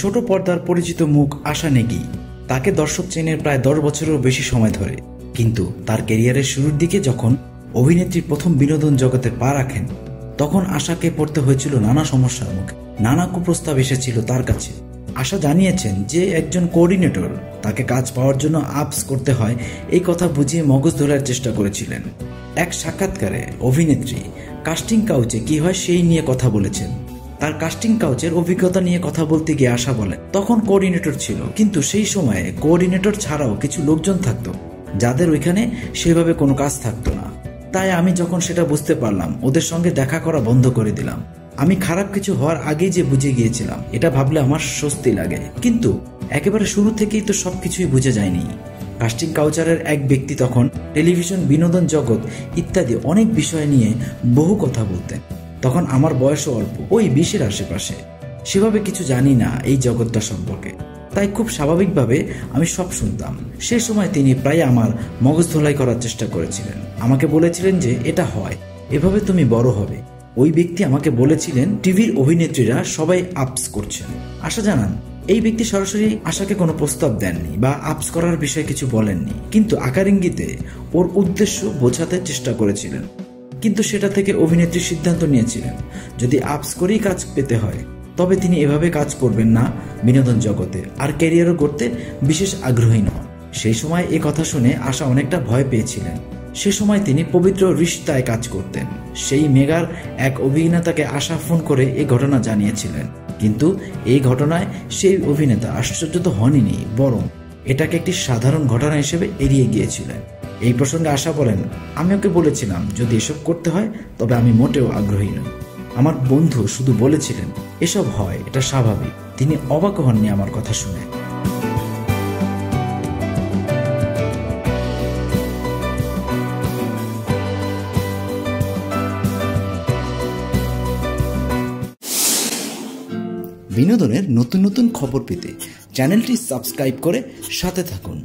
ছোট পর্দার পরিচিত মুখ আশা নেগি। তাকে দর্শক চেনে প্রায় 10 বছরেরও বেশি সময় ধরে। কিন্তু তার ক্যারিয়ারের শুরুর দিকে যখন অভিনেত্রী প্রথম বিনোদন জগতে পা রাখেন, তখন আশাকে পড়তে হয়েছিল নানা সমস্যার মুখে। নানা কুপ্রস্তাব এসেছিল তার কাছে। আশা জানিয়েছেন যে একজন কোঅর্ডিনেটর তাকে কাজ পাওয়ার জন্য আপস করতে হয়, এই কথা বুঝিয়ে মগজ ধরার চেষ্টা করেছিলেন। এক সাক্ষাৎকারে অভিনেত্রী কাস্টিং কাউচে কি হয় সেই নিয়ে কথা বলেছেন। তার কাস্টিং কাউচের অভিজ্ঞতা নিয়ে কথা বলতে গিয়ে আশা বলেন, তখন কোঅর্ডিনেটর ছিল, কিন্তু সেই সময়ে কোঅর্ডিনেটর ছাড়াও কিছু লোকজন থাকতো যাদের ওইখানে সেভাবে কোনো কাজ থাকতো না। তাই আমি যখন সেটা বুঝতে পারলাম, ওদের সঙ্গে দেখা করা বন্ধ করে দিলাম। আমি খারাপ কিছু হওয়ার আগেই যে বুঝে গিয়েছিলাম, এটা ভাবলে আমার স্বস্তি লাগে। কিন্তু একেবারে শুরু থেকেই তো সবকিছুই বুঝে যায়নি। কাস্টিং কাউচারের এক ব্যক্তি তখন টেলিভিশন, বিনোদন জগৎ ইত্যাদি অনেক বিষয় নিয়ে বহু কথা বলতেন। তখন আমার বয়সও অল্প, ওই 20-এর আশেপাশে। সেভাবে কিছু জানি না এই জগৎটা সম্পর্কে, তাই খুব স্বাভাবিকভাবে আমি সব শুনতাম। সে সময় তিনি প্রায় আমার মগজ ধোলাই করার চেষ্টা করেছিলেন। আমাকে বলেছিলেন যে এটা হয়, এভাবে তুমি বড় হবে। ওই ব্যক্তি আমাকে বলেছিলেন টিভির অভিনেত্রীরা সবাই আপস করছেন। আশা জানান, এই ব্যক্তি সরাসরি আশাকে কোনো প্রস্তাব দেননি বা আপস করার বিষয়ে কিছু বলেননি, কিন্তু আকার ইঙ্গিতে ওর উদ্দেশ্য বোঝাতে চেষ্টা করেছিলেন। কিন্তু সেটা থেকে অভিনেত্রী সিদ্ধান্ত নিয়েছিলেন যদি আপস করেই কাজ পেতে হয়, তবে তিনি এভাবে কাজ করবেন না বিনোদন জগতে, আর ক্যারিয়ারও করতে বিশেষ আগ্রহী নন। সেই সময় এ কথা শুনে আশা অনেকটা ভয় পেয়েছিলেন। সে সময় তিনি পবিত্র রিশতায় কাজ করতেন। সেই মেগার এক অভিনেতাকে আশা ফোন করে এই ঘটনা জানিয়েছিলেন, কিন্তু এই ঘটনায় সেই অভিনেতা আশ্চর্য তো হননি, বরং এটাকে একটি সাধারণ ঘটনা হিসেবে এড়িয়ে গিয়েছিলেন। এই প্রসঙ্গে আশা বলেন, আমি ওকে বলেছিলাম যদি এসব করতে হয় তবে আমি মোটেও আগ্রহী নই। আমার বন্ধু শুধু বলেছিলেন এসব হয়, এটা স্বাভাবিক। তিনি অবাক হননি আমার কথা শুনে। বিনোদনের নতুন নতুন খবর পেতে চ্যানেলটি সাবস্ক্রাইব করে সাথে থাকুন।